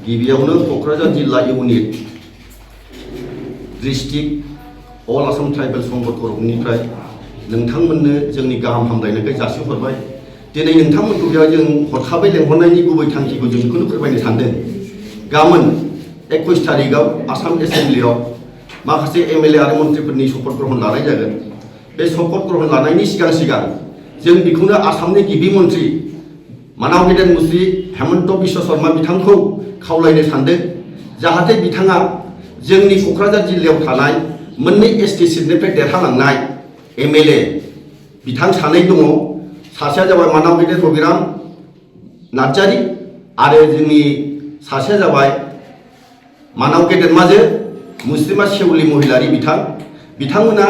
गिबियावनो क'क्राझार जिल्ला unit district अल Assam tribal संघ तरफनिफ्राय नोंथांमोननो जोंनि गाहाम हामलायनायखौ जासिहरबाय। दिनै नोंथांमोनखौ बेयाव जों हरखाबै लेंहरनायनि गुबै थांखिखौ जों बेखौनो फोरमायनो सानदों। गाबोन 21 तारिखआव आसाम एसेम्ब्लियाव माखासे एमएलए आरो मन्थ्रिफोरनि शपथ ग्रहण लानाय जागोन। बे शपथ ग्रहण लानायनि सिगां जों बेखौनो आसामनि गिबि मन्थ्रि मानाव गेदेर मुस्रि हेमन्त बिश्व शर्मा बिथांखौ खावलायनो सानदों, जाहाथे बिथाङा जोंनि क'क्राझार जिल्लायाव थानाय मोननै एसटि सीटनिफ्राय देरहालांनाय एमएलए बिथां सानै दङ। सासेया जाबाय मानाव गेदेर रबिराम नार्जारी आरो जोंनि सासेया जाबाय मानाव गेदेरमाजो मुस्रिमा सेवली महिलारी बिथांमोना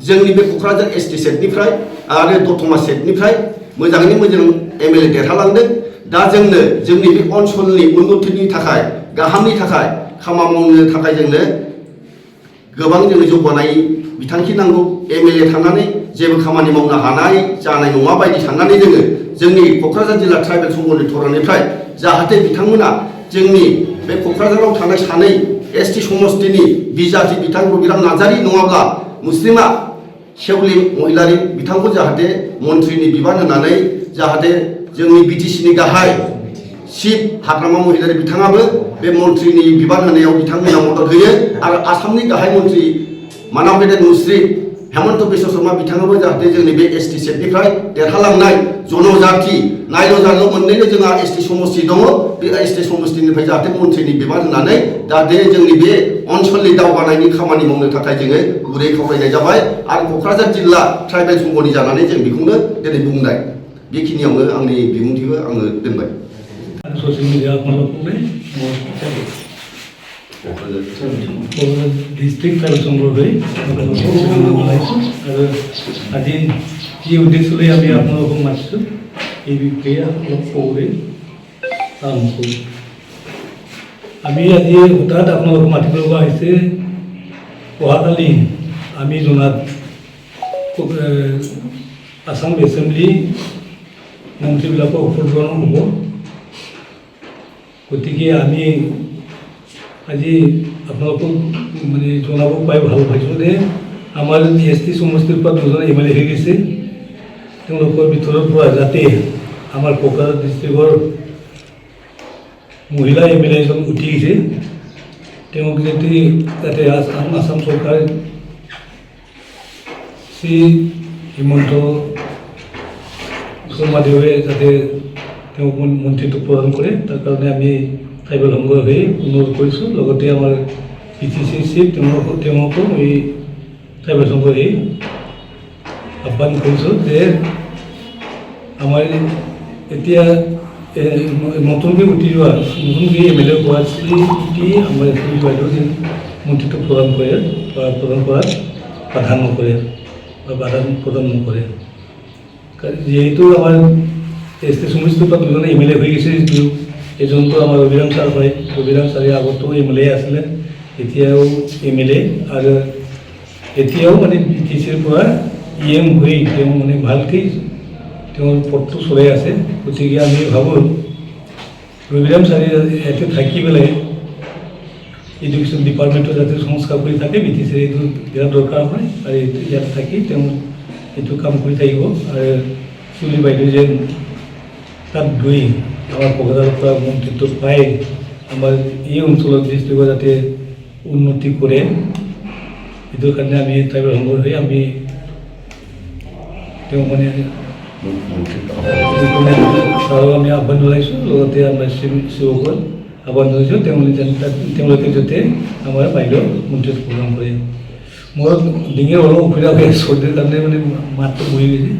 जोंनि बे क'क्राझार एसटि सीटनिफ्राय आरो दतमा सीटनिफ्राय मोजाङैनो मोजां एमएलए देरहालांदों। दा जोंनो जोंनि बे ओनसोलनि उन्नतिनि थाखाय गाहामनि थाखाय खामानि मावनो थाखाय जोंनो गोबां जौगानाय बिथांखि नांगौ। एमएलए थानानै जेबो खामानि मावनो हानाय जानाय नङा बायदि साननानै जोंनि क'क्राझार जिल्ला ट्राइबेल संघनि तरफनिफ्राय जाहाथे बिथांमोना जोंनि बे क'क्राझाराव थानाय सानै एसटि समष्टिनि बिजाथि बिथां रबिराम नार्जारी नङाब्ला मुस्लिमा सेवली महिलारी बिथांखौ जाहाथे मन्थ्रिनि बिबान होनानै जाहाथे जोंनि बिटिसिनि गाहाय चिफ हाग्रामा महिलारी बिथाङाबो बे मन्थ्रिनि बिबान होनायाव बिथांमोना मदद होयो आरो आसामनि गाहाय मन्थ्रि मानाव गेदेर मुस्रि हेमन्त बिश्व शर्मा बिथाङाबो जाहाथे जोंनि बे एसटि सीटनिफ्राय देरहालांनाय जनजाति नायल' जाल' मोननैनो जोंहा एसटि समष्टि दङ। बे एसटि समष्टिनिफ्राय जाहाथे मन्थ्रिनि बिबान होनानै जाहाथे जोंनि बे ओनसोलनि दावगानायनि खामानि मावनो थाखाय जोङो गुरै खावलायनाय जाबाय आरो क'क्राझार जिल्ला ट्राइबेल संघनि जानानै जों बेखौनो दिनै बुंनाय। बेखिनियावनो आंनि बिबुंथिखौ आङो दोनबाय। सोशल मीडिया डिस्ट्रिक्ट ट्राइबेल संघ আজি কি উদ্দেশ্য লৈ আমি আপোনালোকক মাতিছোঁ এই বিষয়ে অলপ ক'বলৈ আৰম্ভ কৰোঁ। আমি আজি হঠাৎ আপোনালোকক মাতিব লগা হৈছে। অহাকালি আমি জনাত আসাম এছেম্বলি মন্ত্ৰীবিলাকৰ শপত গ্ৰহণ হ'ব। গতিকে আমি আজি আপোনালোকক জনাব পাই ভাল পাইছোঁ যে আমাৰ এছটি সমষ্টিৰ পৰা দুজন এমএলএ হৈ গৈছে। তেওঁলোকৰ ভিতৰৰ পৰা যাতে আমাৰ কোকৰাঝাৰ ডিষ্ট্ৰিক্টৰ মহিলা এমএলএ এজন উঠি গৈছে, তেওঁক যাতে আসাম চৰকাৰে শ্ৰী হিমন্ত শৰ্মাদেৱে যাতে তেওঁক মন্ত্ৰীত্ব প্ৰদান কৰে, তাৰ কাৰণে আমি ট্ৰাইবেল সংঘ হৈ অনুৰোধ কৰিছোঁ। লগতে আমাৰ পিটিচি চিফ তেওঁকো এই ট্ৰাইবেল সংঘ হৈ আহ্বান কৰিছোঁ যে আমাৰ এতিয়া নতুনকৈ উঠি যোৱা নতুনকৈ এমএলএ হোৱা শ্ৰীটি আমাৰ এছপি বাইদেউ যে মন্ত্ৰীত্ব প্ৰদান কৰে বা প্ৰদান কৰাত বাধা নকৰে বা বাধা প্ৰদান নকৰে। যিহেতু আমাৰ এছটি সমষ্টিৰ পৰা দুজনে এমএলএ হৈ গৈছে, যিটো এজনটো আমাৰ ৰবিৰাম ছাৰ হয়। ৰবিৰাম ছাৰে আগতো এমএলএ আছিলে, এতিয়াও এমএলএ আৰু এতিয়াও বিটিচিৰ পৰা ইএম হৈ তেওঁ ভালকৈ তেওঁৰ পদটো চলাই আছে। গতিকে আমি ভাবোঁ ৰবিৰাম ছাৰে ইয়াতে থাকি পেলাই এডুকেশ্যন ডিপাৰ্টমেণ্টত যাতে সংস্কাৰ কৰি থাকে, বিটিচিৰ এইটো বিৰাট দৰকাৰ হয় আৰু ইয়াতে থাকি তেওঁ এইটো কাম কৰি থাকিব। আৰু চুলি বাইদেউ যেন তাত গৈ আমাৰ কোকৰাঝাৰৰ পৰা মন্ত্ৰীত্ব পাই আমাৰ এই অঞ্চলত ডিষ্ট্ৰিক্টৰ যাতে উন্নতি কৰে, এইটোৰ কাৰণে আমি ট্ৰাইবেল সংঘ হৈ আমি তেওঁ আমি আহ্বান জনাইছোঁ। লগতে আমাৰ শিৱসকল আহ্বান জনাইছোঁ তেওঁলোকে যাতে আমাৰ বাইদেউ মন্ত্ৰীত্ব প্ৰদান কৰে। মোৰ ডিঙিৰ অলপ অসুবিধা হৈ আছে, চৰ্দিৰ কাৰণে মাতটো বহি গৈছে।